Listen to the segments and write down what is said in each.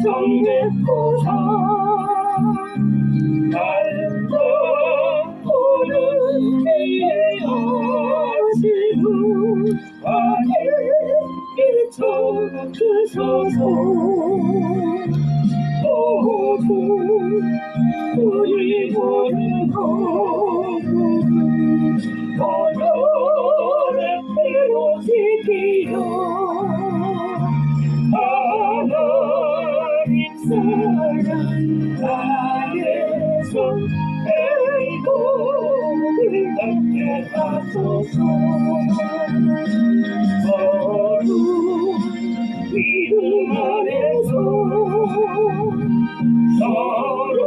정백호사 달려 오는 길에 하시고 아니 비춰주소서 모두 우리 보는 거룩은 오늘의 피로 지키려 하나님 사랑 나의 손 행복을 갖게 하소서 거룩 믿음 안에서 서로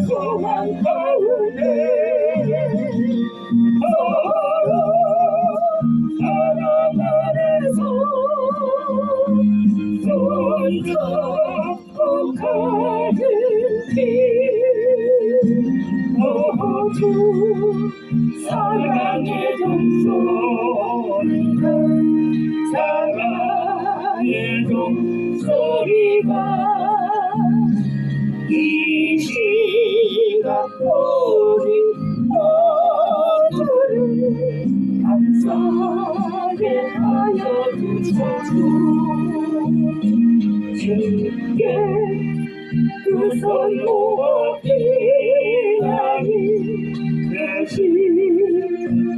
소망 가운데 서로 사랑 안에서 손잡고 가는 길 모두 사랑의 종소리가 사랑의 종소리가 이 시각 우리 모두를 감사하게 하여 주소서 주께 그 손 모아 피하니 대신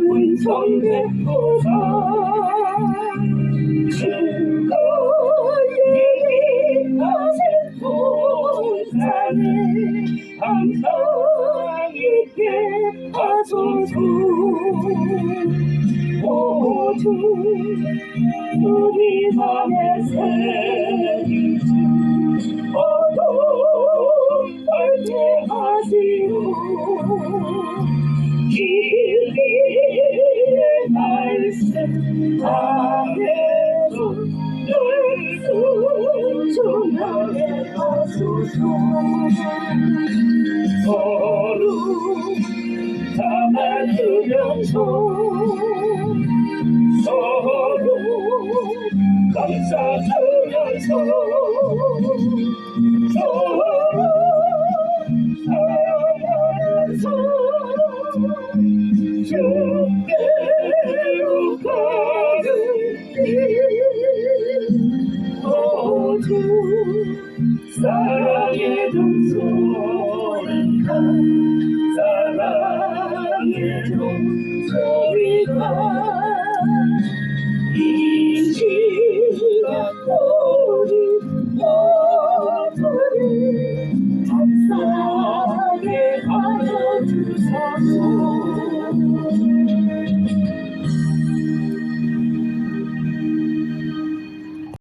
운성백호사 주거니 하신 본산에 항상 있게 하소서 모두 우리 맘에 새기지 어둠 떨게 하시오 길 위의 말씀 안에서 늘 순종하게 하소서 서로 담아주면서 서로 감싸주면서 서로 사랑하면서 주께로 가는 길 모두 사랑의 종소리가 사랑의 종소리가